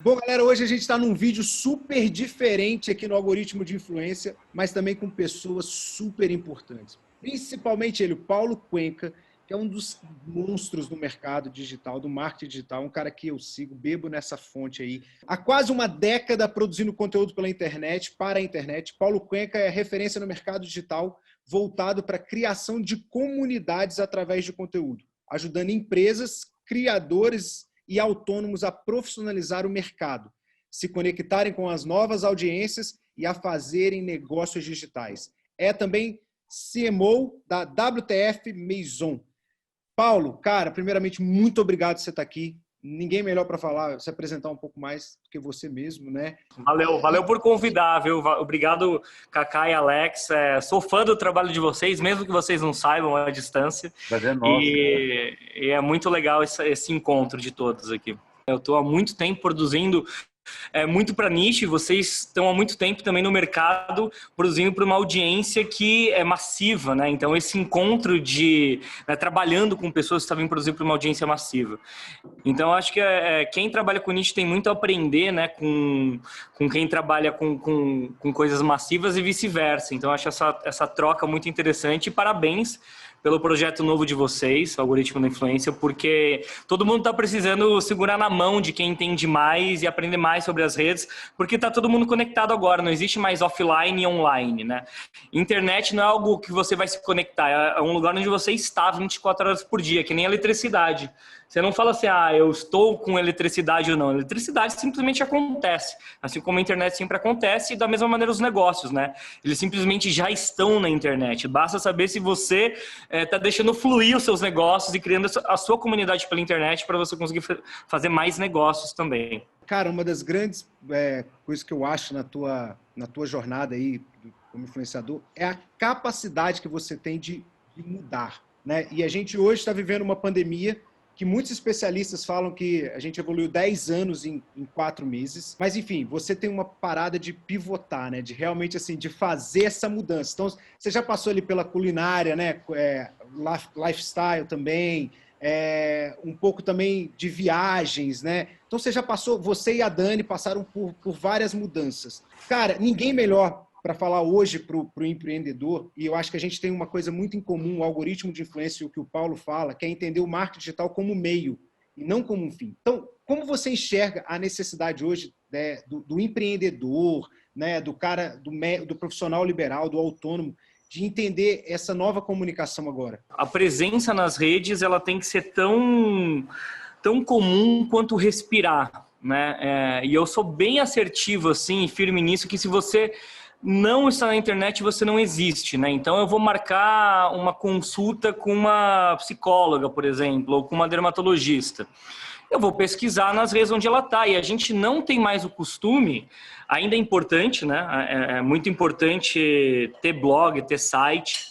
Bom, galera, hoje a gente está num vídeo super diferente aqui no Algoritmo de Influência, mas também com pessoas super importantes. Principalmente ele, o Paulo Cuenca, que é um dos monstros do mercado digital, do marketing digital, um cara que eu sigo, bebo nessa fonte aí. Há quase uma década produzindo conteúdo pela internet, para a internet. Paulo Cuenca é referência no mercado digital voltado para a criação de comunidades através de conteúdo, ajudando empresas, criadores e autônomos a profissionalizar o mercado, se conectarem com as novas audiências e a fazerem negócios digitais. É também CMO da WTF Maison. Paulo, cara, primeiramente, muito obrigado por você estar aqui. Ninguém melhor para falar, se apresentar um pouco mais do que você mesmo, né? Valeu por convidar, viu? Obrigado, Cacá e Alex. Sou fã do trabalho de vocês, mesmo que vocês não saibam à distância. E é muito legal esse encontro de todos aqui. Eu estou há muito tempo produzindo muito para nicho, e vocês estão há muito tempo também no mercado produzindo para uma audiência que é massiva, né? Então esse encontro de trabalhando com pessoas que estavam produzindo para uma audiência massiva. Então acho que quem trabalha com nicho tem muito a aprender, né? Com quem trabalha com coisas massivas e vice-versa. Então acho essa troca muito interessante e parabéns pelo projeto novo de vocês, o Algoritmo da Influência, porque todo mundo está precisando segurar na mão de quem entende mais e aprender mais sobre as redes, porque está todo mundo conectado agora, não existe mais offline e online, né? Internet não é algo que você vai se conectar, é um lugar onde você está 24 horas por dia, que nem a eletricidade. Você não fala assim, eu estou com eletricidade ou não. A eletricidade simplesmente acontece. Assim como a internet sempre acontece, e da mesma maneira os negócios, né? Eles simplesmente já estão na internet. Basta saber se você está deixando fluir os seus negócios e criando a sua comunidade pela internet para você conseguir fazer mais negócios também. Cara, uma das grandes coisas que eu acho na tua jornada aí como influenciador é a capacidade que você tem de mudar, né? E a gente hoje está vivendo uma pandemia que muitos especialistas falam que a gente evoluiu 10 anos em 4 meses. Mas, enfim, você tem uma parada de pivotar, né? De realmente, assim, de fazer essa mudança. Então, você já passou ali pela culinária, né? Lifestyle também, um pouco também de viagens, né? Então, você e a Dani passaram por várias mudanças. Cara, ninguém melhor para falar hoje para o empreendedor, e eu acho que a gente tem uma coisa muito em comum, o algoritmo de influência, o que o Paulo fala, que é entender o marketing digital como meio e não como um fim. Então, como você enxerga a necessidade hoje, né, do empreendedor, né, do profissional liberal, do autônomo, de entender essa nova comunicação agora? A presença nas redes ela tem que ser tão comum quanto respirar, né? E eu sou bem assertivo assim, e firme nisso, que se você não está na internet, você não existe, né? Então eu vou marcar uma consulta com uma psicóloga, por exemplo, ou com uma dermatologista. Eu vou pesquisar nas redes onde ela está, e a gente não tem mais o costume, ainda é importante, né? É muito importante ter blog, ter site,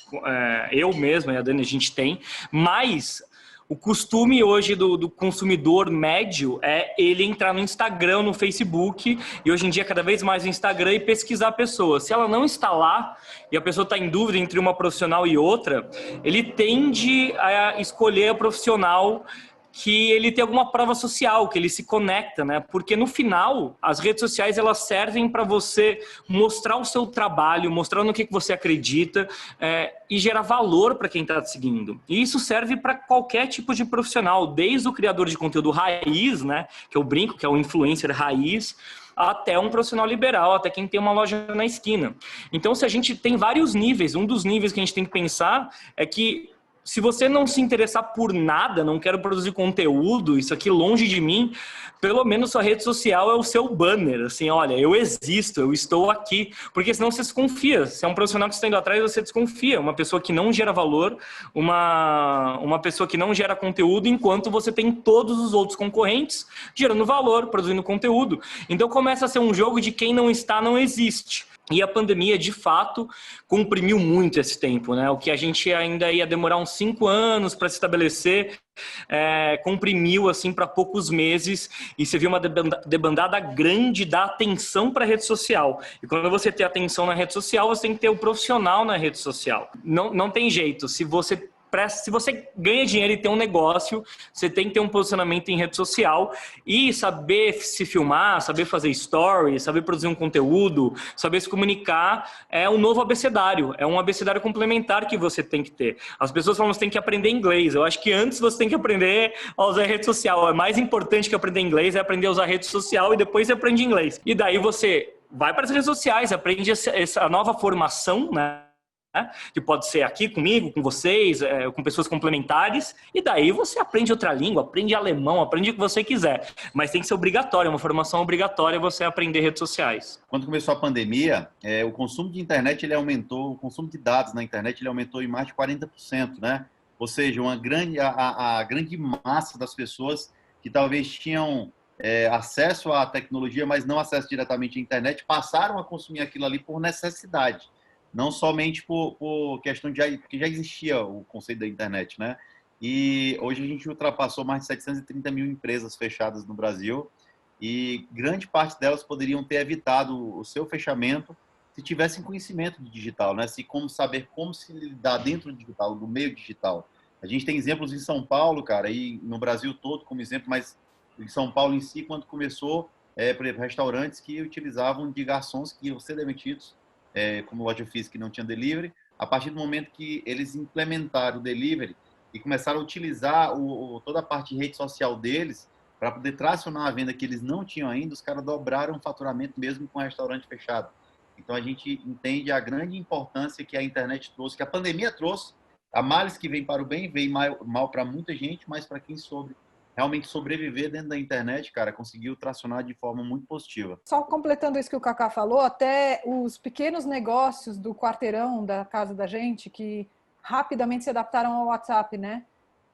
eu mesmo e a Dani a gente tem, mas o costume hoje do consumidor médio é ele entrar no Instagram, no Facebook, e hoje em dia cada vez mais no Instagram, e pesquisar a pessoa. Se ela não está lá e a pessoa está em dúvida entre uma profissional e outra, ele tende a escolher a profissional que ele tem alguma prova social, que ele se conecta, né? Porque no final, as redes sociais elas servem para você mostrar o seu trabalho, mostrar no que você acredita e gerar valor para quem está te seguindo. E isso serve para qualquer tipo de profissional, desde o criador de conteúdo raiz, né? Que eu brinco, que é o influencer raiz, até um profissional liberal, até quem tem uma loja na esquina. Então, se a gente tem vários níveis, um dos níveis que a gente tem que pensar é que se você não se interessar por nada, não quero produzir conteúdo, isso aqui longe de mim, pelo menos sua rede social é o seu banner, assim, olha, eu existo, eu estou aqui, porque senão você desconfia, se é um profissional que está indo atrás, você desconfia, uma pessoa que não gera valor, uma pessoa que não gera conteúdo, enquanto você tem todos os outros concorrentes gerando valor, produzindo conteúdo. Então começa a ser um jogo de quem não está, não existe. E a pandemia, de fato, comprimiu muito esse tempo, né? O que a gente ainda ia demorar uns 5 anos para se estabelecer, comprimiu assim para poucos meses, e você viu uma debandada grande da atenção para a rede social. E quando você tem atenção na rede social, você tem que ter o profissional na rede social. Não tem jeito. Se você se você ganha dinheiro e tem um negócio, você tem que ter um posicionamento em rede social e saber se filmar, saber fazer stories, saber produzir um conteúdo, saber se comunicar. É um novo abecedário, é um abecedário complementar que você tem que ter. As pessoas falam que você tem que aprender inglês. Eu acho que antes você tem que aprender a usar rede social. É mais importante que aprender inglês é aprender a usar rede social e depois você aprende inglês. E daí você vai para as redes sociais, aprende essa nova formação, né? Que pode ser aqui comigo, com vocês, com pessoas complementares, e daí você aprende outra língua, aprende alemão, aprende o que você quiser, mas tem que ser obrigatório, uma formação obrigatória você aprender redes sociais. Quando começou a pandemia, o consumo de internet ele aumentou, o consumo de dados na internet ele aumentou em mais de 40%, né? Ou seja, a grande massa das pessoas que talvez tinham acesso à tecnologia, mas não acesso diretamente à internet, passaram a consumir aquilo ali por necessidade. Não somente por questão porque já existia o conceito da internet, né? E hoje a gente ultrapassou mais de 730 mil empresas fechadas no Brasil e grande parte delas poderiam ter evitado o seu fechamento se tivessem conhecimento de digital, né? Saber como se lidar dentro do digital, do meio digital. A gente tem exemplos em São Paulo, cara, e no Brasil todo como exemplo, mas em São Paulo em si, quando começou, por exemplo, restaurantes que utilizavam de garçons que iam ser demitidos, como loja física que não tinha delivery, a partir do momento que eles implementaram o delivery e começaram a utilizar toda a parte de rede social deles para poder tracionar a venda que eles não tinham ainda, os caras dobraram o faturamento mesmo com o restaurante fechado. Então a gente entende a grande importância que a internet trouxe, que a pandemia trouxe, a males que vem para o bem, vem mal para muita gente, mas para quem realmente sobreviver dentro da internet, cara, conseguiu tracionar de forma muito positiva. Só completando isso que o Kaká falou, até os pequenos negócios do quarteirão da casa da gente, que rapidamente se adaptaram ao WhatsApp, né?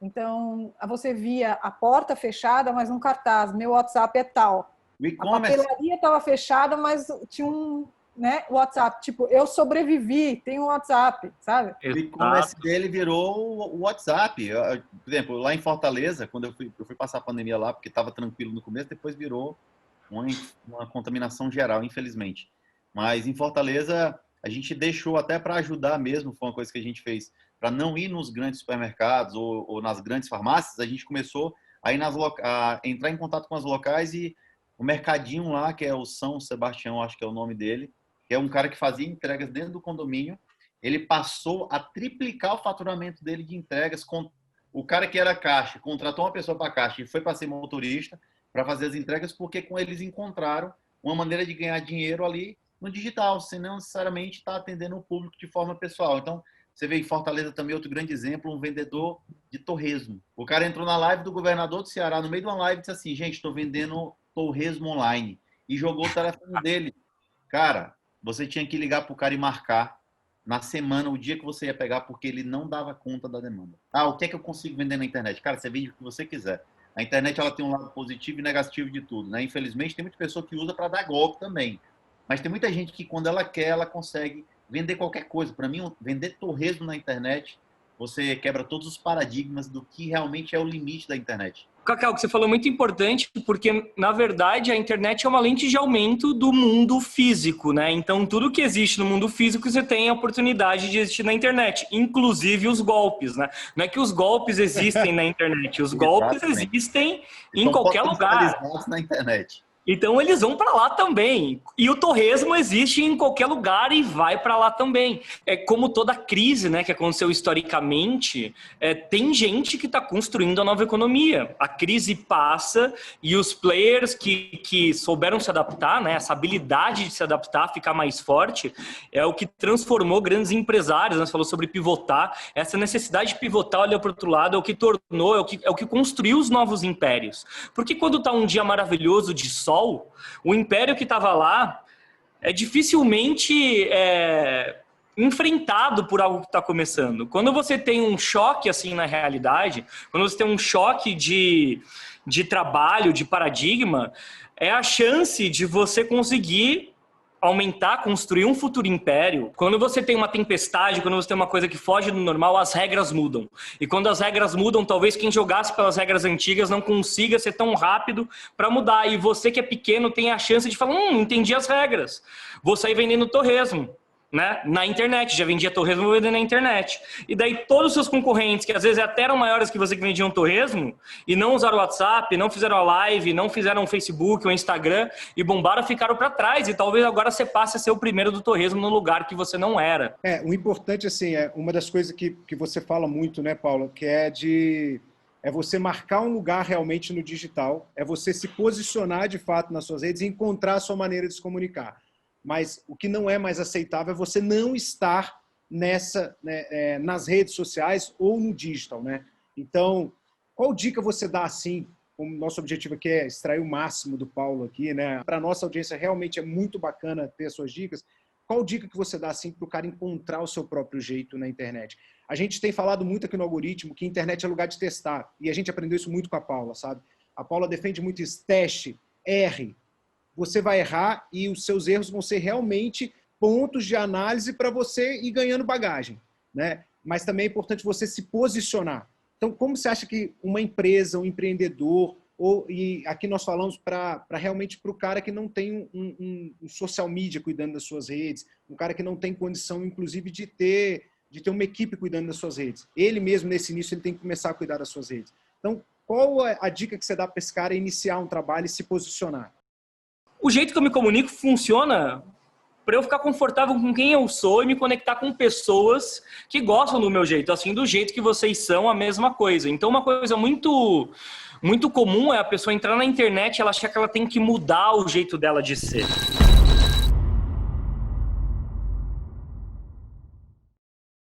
Então, você via a porta fechada, mas um cartaz, meu WhatsApp é tal. A papelaria estava fechada, mas tinha um WhatsApp. Tipo, eu sobrevivi, tem um WhatsApp, sabe? O e-commerce dele virou o WhatsApp. Por exemplo, lá em Fortaleza, quando eu fui passar a pandemia lá, porque estava tranquilo no começo, depois virou uma contaminação geral, infelizmente. Mas em Fortaleza, a gente deixou até para ajudar mesmo, foi uma coisa que a gente fez, para não ir nos grandes supermercados ou nas grandes farmácias, a gente começou a entrar em contato com as locais e o mercadinho lá, que é o São Sebastião, acho que é o nome dele, que é um cara que fazia entregas dentro do condomínio, ele passou a triplicar o faturamento dele de entregas. O cara que era caixa, contratou uma pessoa para caixa e foi para ser motorista para fazer as entregas, porque com eles encontraram uma maneira de ganhar dinheiro ali no digital, sem não necessariamente estar atendendo o público de forma pessoal. Então, você vê em Fortaleza também outro grande exemplo, um vendedor de torresmo. O cara entrou na live do governador do Ceará, no meio de uma live, e disse assim, gente, estou vendendo torresmo online. E jogou o telefone dele. Cara, você tinha que ligar para o cara e marcar na semana, o dia que você ia pegar, porque ele não dava conta da demanda. O que é que eu consigo vender na internet? Cara, você vende o que você quiser. A internet ela tem um lado positivo e negativo de tudo, né? Infelizmente, tem muita pessoa que usa para dar golpe também. Mas tem muita gente que, quando ela quer, ela consegue vender qualquer coisa. Para mim, vender torresmo na internet, você quebra todos os paradigmas do que realmente é o limite da internet. Cacau, o que você falou é muito importante, porque, na verdade, a internet é uma lente de aumento do mundo físico, né? Então, tudo que existe no mundo físico, você tem a oportunidade de existir na internet, inclusive os golpes, né? Não é que os golpes existem na internet, os golpes existem em qualquer lugar. Na internet. Então eles vão para lá também. E o torresmo existe em qualquer lugar e vai para lá também. É como toda crise, né, que aconteceu historicamente, tem gente que está construindo a nova economia. A crise passa e os players que souberam se adaptar, né, essa habilidade de se adaptar, ficar mais forte, é o que transformou grandes empresários. Nós falamos sobre pivotar. Essa necessidade de pivotar, olhar para o outro lado, é o que tornou, é o que construiu os novos impérios. Porque quando está um dia maravilhoso de sol, o império que estava lá é dificilmente enfrentado por algo que está começando. Quando você tem um choque assim na realidade, quando você tem um choque de trabalho, de paradigma, é a chance de você conseguir aumentar, construir um futuro império. Quando você tem uma tempestade, quando você tem uma coisa que foge do normal, as regras mudam. E quando as regras mudam, talvez quem jogasse pelas regras antigas não consiga ser tão rápido para mudar. E você que é pequeno tem a chance de falar, entendi as regras. Vou sair vendendo torresmo. né, na internet, já vendia torresmo vendendo na internet. E daí todos os seus concorrentes, que às vezes até eram maiores que você que vendiam torresmo, e não usaram o WhatsApp, não fizeram a live, não fizeram o Facebook ou Instagram, e bombaram, ficaram para trás. E talvez agora você passe a ser o primeiro do torresmo no lugar que você não era. O importante, assim, é uma das coisas que você fala muito, né, Paulo, que é você marcar um lugar realmente no digital, é você se posicionar de fato nas suas redes e encontrar a sua maneira de se comunicar. Mas o que não é mais aceitável é você não estar nas redes sociais ou no digital, né? Então, qual dica você dá, assim, como nosso objetivo aqui é extrair o máximo do Paulo aqui, né? Para a nossa audiência realmente é muito bacana ter as suas dicas. Qual dica que você dá, assim, para o cara encontrar o seu próprio jeito na internet? A gente tem falado muito aqui no Algoritmo que a internet é lugar de testar, e a gente aprendeu isso muito com a Paula, sabe? A Paula defende muito isso, teste, erre. Você vai errar e os seus erros vão ser realmente pontos de análise para você ir ganhando bagagem, né? Mas também é importante você se posicionar. Então, como você acha que uma empresa, um empreendedor, e aqui nós falamos realmente para o cara que não tem um social media cuidando das suas redes, um cara que não tem condição, inclusive, de ter uma equipe cuidando das suas redes. Ele mesmo, nesse início, ele tem que começar a cuidar das suas redes. Então, qual é a dica que você dá para esse cara iniciar um trabalho e se posicionar? O jeito que eu me comunico funciona para eu ficar confortável com quem eu sou e me conectar com pessoas que gostam do meu jeito, assim, do jeito que vocês são, a mesma coisa. Então, uma coisa muito, muito comum é a pessoa entrar na internet e ela achar que ela tem que mudar o jeito dela de ser.